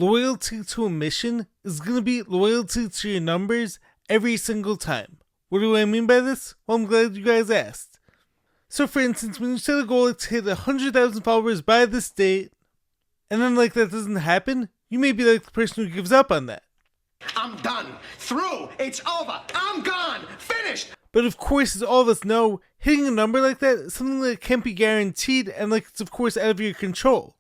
loyalty to a mission is going to be loyalty to your numbers every single time. What do I mean by this? Well, I'm glad you guys asked. So for instance, when you set a goal to hit 100,000 followers by this date, and then that doesn't happen, you may be like the person who gives up on that. I'm done. Through. It's over. I'm gone. Finished. But of course, as all of us know, hitting a number like that is something that can't be guaranteed, and it's of course out of your control.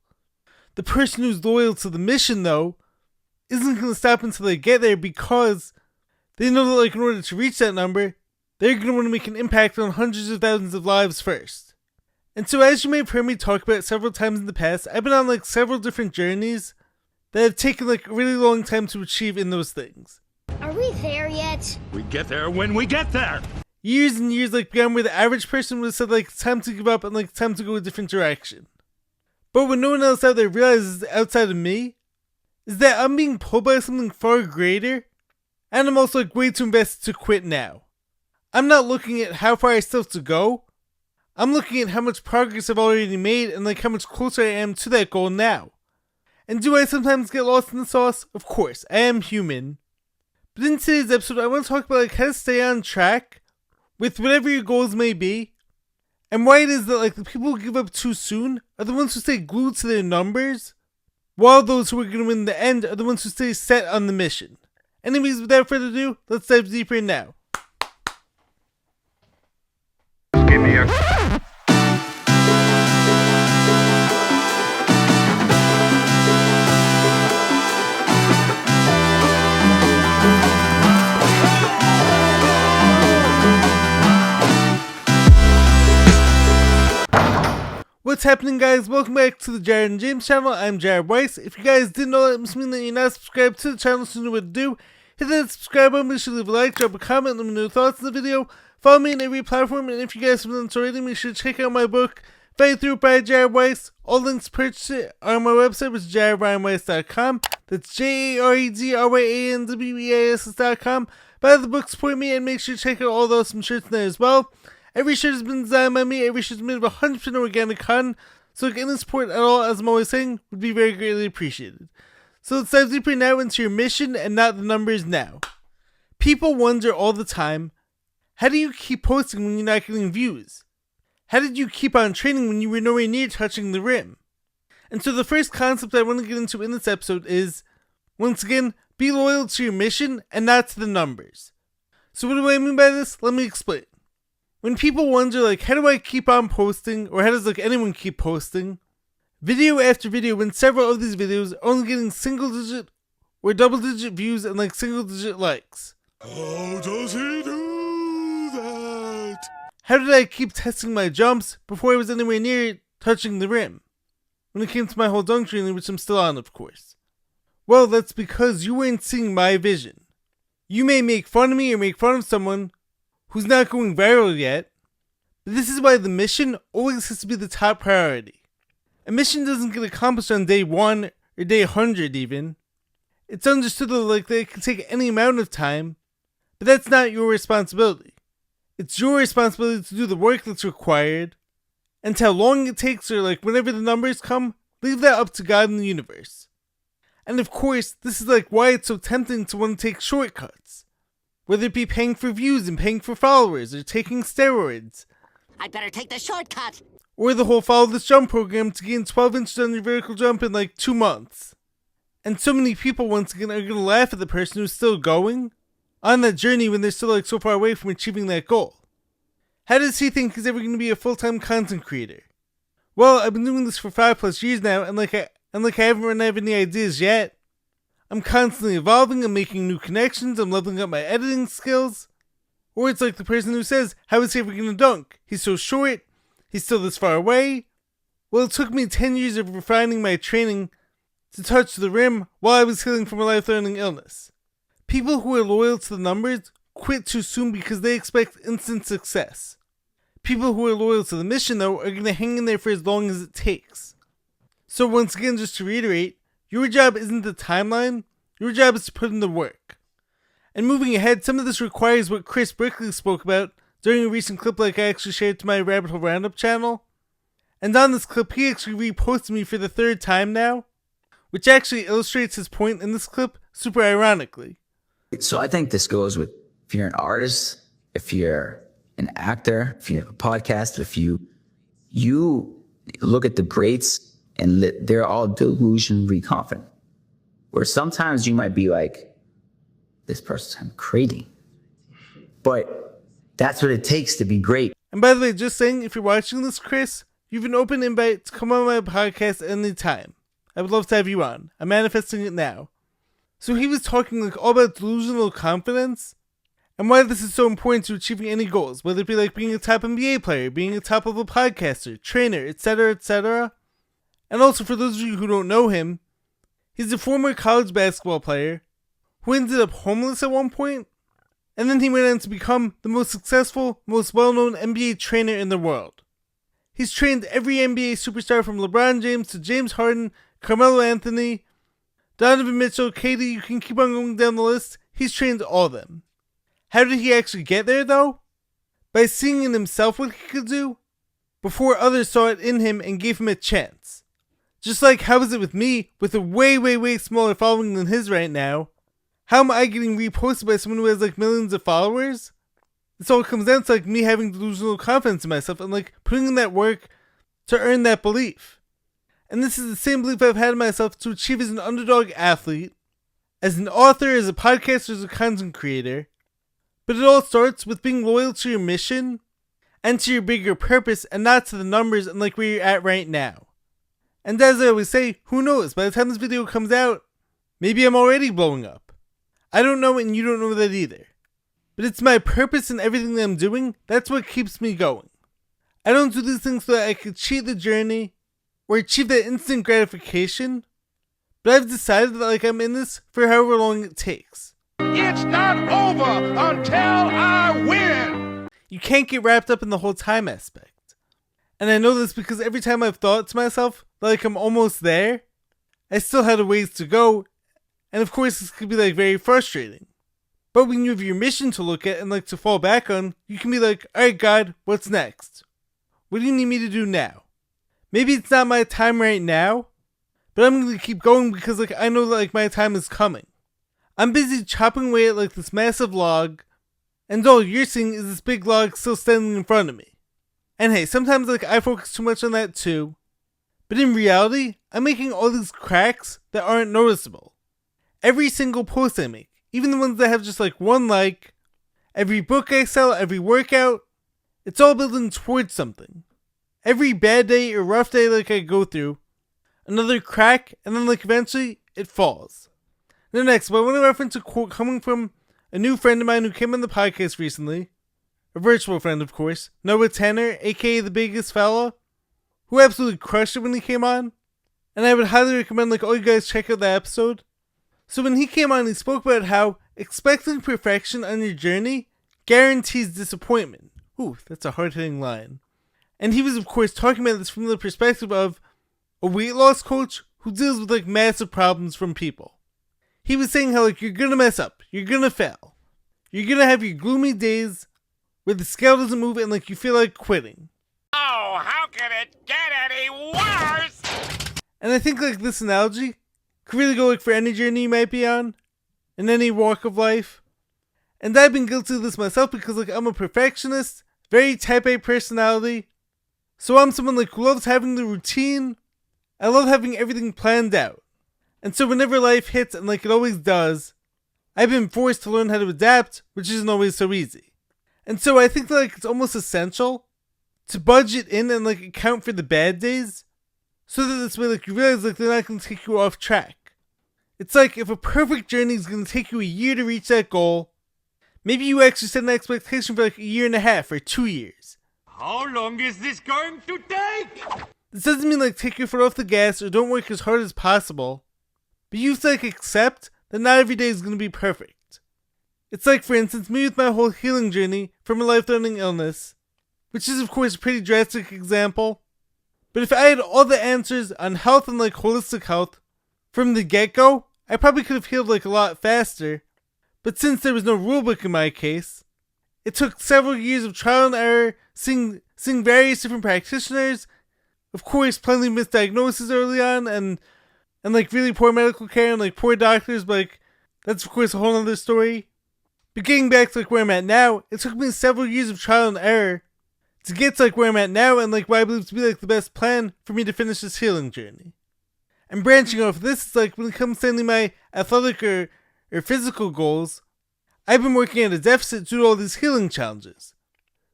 The person who's loyal to the mission, though, isn't going to stop until they get there, because they know that in order to reach that number, they're going to want to make an impact on hundreds of thousands of lives first. And so, as you may have heard me talk about several times in the past, I've been on several different journeys that have taken a really long time to achieve in those things. Are we there yet? We get there when we get there! Years and years beyond where the average person would have said it's time to give up and it's time to go a different direction. But what no one else out there realizes outside of me is that I'm being pulled by something far greater, and I'm also way too invested to quit now. I'm not looking at how far I still have to go. I'm looking at how much progress I've already made and how much closer I am to that goal now. And do I sometimes get lost in the sauce? Of course, I am human. But in today's episode, I want to talk about how to stay on track with whatever your goals may be, and why it is that the people who give up too soon are the ones who stay glued to their numbers, while those who are going to win in the end are the ones who stay set on the mission. Anyways, without further ado, let's dive deeper in now. Give me a... What's happening, guys? Welcome back to the Jared and James channel. I'm Jared Weiss. If you guys didn't know that, it must mean that you're not subscribed to the channel, so you know what to do. Hit that subscribe button, make sure to leave a like, drop a comment, let me know your thoughts on the video. Follow me on every platform, and if you guys haven't done so already, make sure to check out my book, Fight Through It by Jared Weiss. All links to purchase it are on my website, which is jaredryanweiss.com. That's JAREDRYANWEISS.com. Buy the book, support me, and make sure to check out all the awesome shirts in there as well. Every shirt has been designed by me, every shirt is made of 100% organic cotton, so any support at all, as I'm always saying, would be very greatly appreciated. So let's dive deeper now into your mission and not the numbers now. People wonder all the time, how do you keep posting when you're not getting views? How did you keep on training when you were nowhere near touching the rim? And so the first concept I want to get into in this episode is, once again, be loyal to your mission and not to the numbers. So what do I mean by this? Let me explain. When people wonder how do I keep on posting, or how does anyone keep posting, video after video, when several of these videos are only getting single digit or double digit views and single digit likes. How does he do that? How did I keep testing my jumps before I was anywhere near touching the rim? When it came to my whole dunk training, which I'm still on, of course. Well, that's because you weren't seeing my vision. You may make fun of me or make fun of someone who's not going viral yet, but this is why the mission always has to be the top priority. A mission doesn't get accomplished on day 1 or day 100 even. It's understood that it can take any amount of time, but that's not your responsibility. It's your responsibility to do the work that's required, and how long it takes or whenever the numbers come, leave that up to God and the universe. And of course, this is why it's so tempting to want to take shortcuts. Whether it be paying for views and paying for followers, or taking steroids. I'd better take the shortcut. Or the whole follow this jump program to gain 12 inches on your vertical jump in 2 months. And so many people once again are going to laugh at the person who's still going on that journey when they're still so far away from achieving that goal. How does he think he's ever going to be a full-time content creator? Well, I've been doing this for 5+ years now, and I haven't run out of any ideas yet. I'm constantly evolving, I'm making new connections, I'm leveling up my editing skills. Or it's the person who says, how is he ever gonna dunk? He's so short, he's still this far away. Well, it took me 10 years of refining my training to touch the rim while I was healing from a life-threatening illness. People who are loyal to the numbers quit too soon because they expect instant success. People who are loyal to the mission, though, are gonna hang in there for as long as it takes. So once again, just to reiterate, your job isn't the timeline, your job is to put in the work. And moving ahead, some of this requires what Chris Brickley spoke about during a recent clip I actually shared to my Rabbit Hole Roundup channel. And on this clip, he actually reposted me for the 3rd time now, which actually illustrates his point in this clip super ironically. So I think this goes with if you're an artist, if you're an actor, if you have a podcast, if you look at the greats and they're all delusionally confident. Where sometimes you might be like, this person's kind of crazy. But that's what it takes to be great. And by the way, just saying, if you're watching this, Chris, you have an open invite to come on my podcast at any time. I would love to have you on. I'm manifesting it now. So he was talking like all about delusional confidence and why this is so important to achieving any goals, whether it be like being a top NBA player, being a top level podcaster, trainer, etc., etc. And also for those of you who don't know him, he's a former college basketball player who ended up homeless at one point, and then he went on to become the most successful, most well-known NBA trainer in the world. He's trained every NBA superstar from LeBron James to James Harden, Carmelo Anthony, Donovan Mitchell, KD, you can keep on going down the list. He's trained all of them. How did he actually get there though? By seeing in himself what he could do before others saw it in him and gave him a chance. Just like how is it with me with a way smaller following than his right now? How am I getting reposted by someone who has like millions of followers? This all comes down to like me having delusional confidence in myself and like putting in that work to earn that belief. And this is the same belief I've had in myself to achieve as an underdog athlete, as an author, as a podcaster, as a content creator. But it all starts with being loyal to your mission and to your bigger purpose and not to the numbers and like where you're at right now. And as I always say, who knows, by the time this video comes out, maybe I'm already blowing up. I don't know and you don't know that either. But it's my purpose in everything that I'm doing, that's what keeps me going. I don't do these things so that I could cheat the journey or achieve that instant gratification, but I've decided that like I'm in this for however long it takes. It's not over until I win! You can't get wrapped up in the whole time aspect. And I know this because every time I've thought to myself that like I'm almost there, I still had a ways to go, and of course this could be like very frustrating. But when you have your mission to look at and like to fall back on, you can be like, alright God, what's next? What do you need me to do now? Maybe it's not my time right now, but I'm going to keep going because like I know that like my time is coming. I'm busy chopping away at like this massive log, and all you're seeing is this big log still standing in front of me. And hey, sometimes like I focus too much on that too, but in reality, I'm making all these cracks that aren't noticeable. Every single post I make, even the ones that have just like one like, every book I sell, every workout, it's all building towards something. Every bad day or rough day like I go through, another crack, and then like eventually it falls. Now next, but I want to reference a quote coming from a new friend of mine who came on the podcast recently, a virtual friend of course, Noah Tanner, aka the biggest fella, who absolutely crushed it when he came on, and I would highly recommend like all you guys check out that episode. So when he came on, he spoke about how expecting perfection on your journey guarantees disappointment. Ooh, that's a hard-hitting line. And he was, of course, talking about this from the perspective of a weight loss coach who deals with, like, massive problems from people. He was saying how, like, you're gonna mess up. You're gonna fail. You're gonna have your gloomy days where the scale doesn't move and, like, you feel like quitting. Oh, how can it get any worse? And I think, like, this analogy could really go, like, for any journey you might be on, in any walk of life. And I've been guilty of this myself because, like, I'm a perfectionist, very type A personality. So I'm someone like who loves having the routine. I love having everything planned out. And so whenever life hits, and like it always does, I've been forced to learn how to adapt, which isn't always so easy. And so I think that like it's almost essential to budget in and like account for the bad days, so that this way like you realize like they're not going to take you off track. It's like if a perfect journey is going to take you a year to reach that goal, maybe you actually set an expectation for like a year and a half or 2 years. How long is this going to take? This doesn't mean like take your foot off the gas or don't work as hard as possible, but you have to like accept that not every day is going to be perfect. It's like for instance me with my whole healing journey from a life-threatening illness, which is of course a pretty drastic example, but if I had all the answers on health and like holistic health from the get-go, I probably could have healed like a lot faster, but since there was no rulebook in my case, it took several years of trial and error, seeing various different practitioners, of course plenty of misdiagnoses early on, and and like really poor medical care and like poor doctors, but like that's of course a whole other story. But getting back to like where I'm at now, it took me several years of trial and error to get to like where I'm at now and like what I believe to be like the best plan for me to finish this healing journey. And branching off this, it's like when it comes to any of my athletic or physical goals, I've been working at a deficit due to all these healing challenges.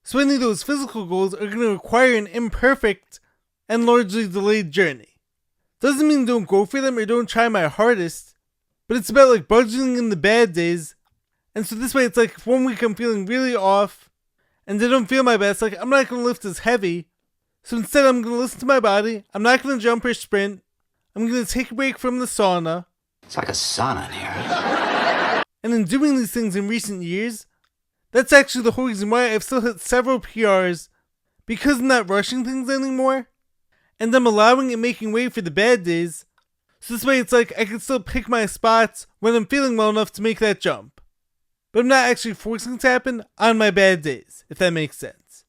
So any of those physical goals are going to require an imperfect and largely delayed journey. Doesn't mean don't go for them or don't try my hardest, but it's about like budgeting in the bad days. And so this way it's like if 1 week I'm feeling really off and I don't feel my best, like I'm not going to lift as heavy. So instead I'm going to listen to my body, I'm not going to jump or sprint, I'm going to take a break from the sauna. It's like a sauna in here. And in doing these things in recent years, that's actually the whole reason why I've still hit several PRs, because I'm not rushing things anymore, and I'm allowing and making way for the bad days, so this way it's like I can still pick my spots when I'm feeling well enough to make that jump. But I'm not actually forcing it to happen on my bad days, if that makes sense.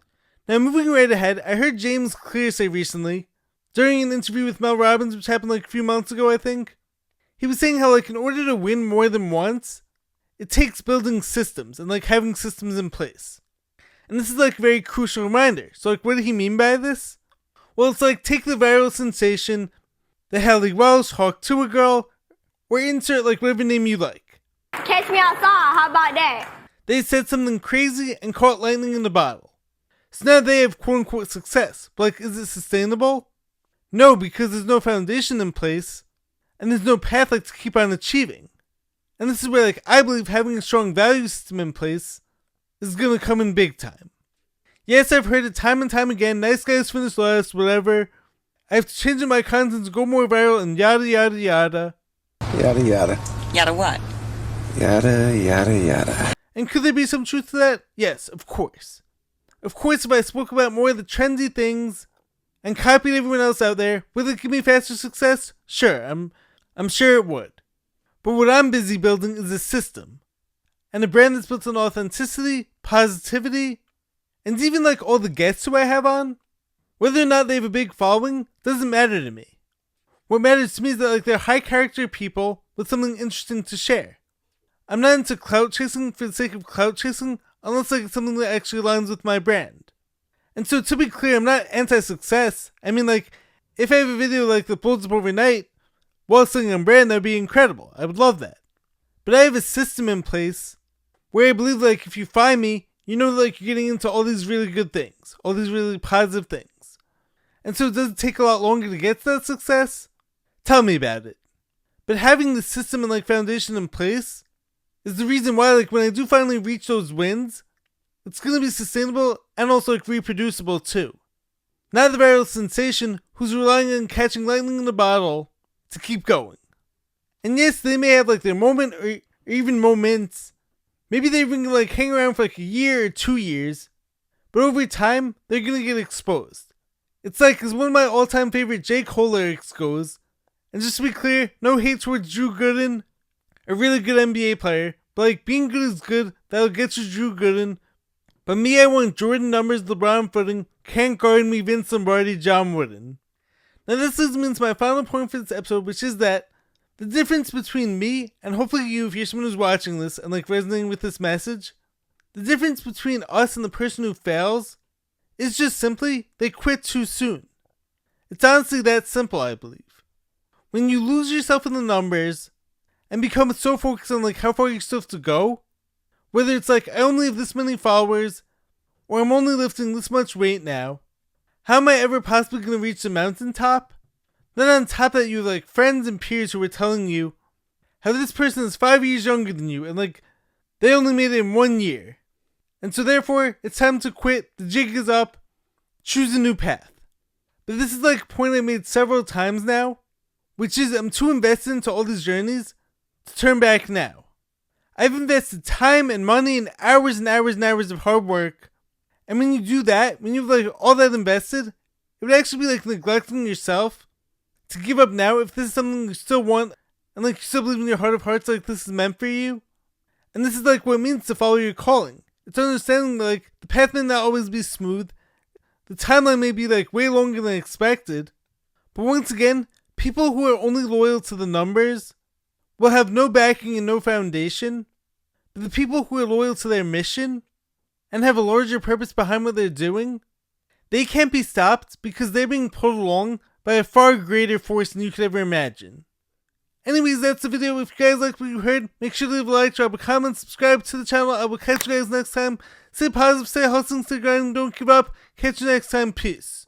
Now moving right ahead, I heard James Clear say recently, during an interview with Mel Robbins, which happened like a few months ago I think, he was saying how like in order to win more than once, it takes building systems and like having systems in place. And this is like a very crucial reminder. So like what did he mean by this? Well, it's like take the viral sensation, the Hallie Welsh, Hawk to a Girl, or insert like whatever name you like. Catch me outside, how about that? They said something crazy and caught lightning in the bottle. So now they have quote unquote success. But like, is it sustainable? No, because there's no foundation in place, and there's no path like to keep on achieving. And this is where like I believe having a strong value system in place is gonna come in big time. Yes, I've heard it time and time again, nice guys finish last, whatever. I have to change my content to go more viral and yada yada yada. Yada yada. Yada what? Yada yada yada. And could there be some truth to that? Yes, of course. Of course, if I spoke about more of the trendy things and copied everyone else out there, would it give me faster success? Sure, I'm sure it would. But what I'm busy building is a system. And a brand that's built on authenticity, positivity, and even like all the guests who I have on, whether or not they have a big following, doesn't matter to me. What matters to me is that like they're high character people with something interesting to share. I'm not into clout chasing for the sake of clout chasing unless like it's something that actually aligns with my brand. And so to be clear, I'm not anti-success. I mean like, if I have a video like that blows up overnight, while selling on brand, that would be incredible. I would love that. But I have a system in place where I believe like if you find me, you know like you're getting into all these really good things, all these really positive things. And so does it take a lot longer to get to that success? Tell me about it. But having the system and like foundation in place is the reason why like when I do finally reach those wins, it's gonna be sustainable and also like reproducible too. Not the viral sensation who's relying on catching lightning in a bottle to keep going. And yes, they may have like their moment or even moments. Maybe they're even gonna like hang around for like a year or 2 years. But over time, they're gonna get exposed. It's like as one of my all-time favorite J. Cole lyrics goes, and just to be clear, no hate towards Drew Gooden, a really good NBA player, but like being good is good, that'll get you Drew Gooden. But me, I want Jordan numbers, LeBron footing, can't guard me, Vince Lombardi, John Wooden. Now this leads me into my final point for this episode, which is that the difference between me, and hopefully you if you're someone who's watching this and like resonating with this message, the difference between us and the person who fails is just simply they quit too soon. It's honestly that simple, I believe. When you lose yourself in the numbers and become so focused on like how far you still have to go, whether it's like I only have this many followers or I'm only lifting this much weight now, how am I ever possibly going to reach the mountaintop? Then on top of that, you have like friends and peers who are telling you how this person is 5 years younger than you and like they only made it in 1 year. And so therefore, it's time to quit, the jig is up, choose a new path. But this is like a point I made several times now, which is I'm too invested into all these journeys to turn back now. I've invested time and money and hours and hours and hours of hard work. And when you do that, when you have like all that invested, it would actually be like neglecting yourself to give up now if this is something you still want and like you still believe in your heart of hearts like this is meant for you. And this is like what it means to follow your calling. It's understanding that like the path may not always be smooth, the timeline may be like way longer than expected, but once again, People who are only loyal to the numbers will have no backing and no foundation, but the people who are loyal to their mission and have a larger purpose behind what they're doing, they can't be stopped because they're being pulled along by a far greater force than you could ever imagine. Anyways, that's the video. If you guys like what you heard, make sure to leave a like, drop a comment, subscribe to the channel. I will catch you guys next time. Stay positive, stay hustling, stay grinding, don't give up. Catch you next time. Peace.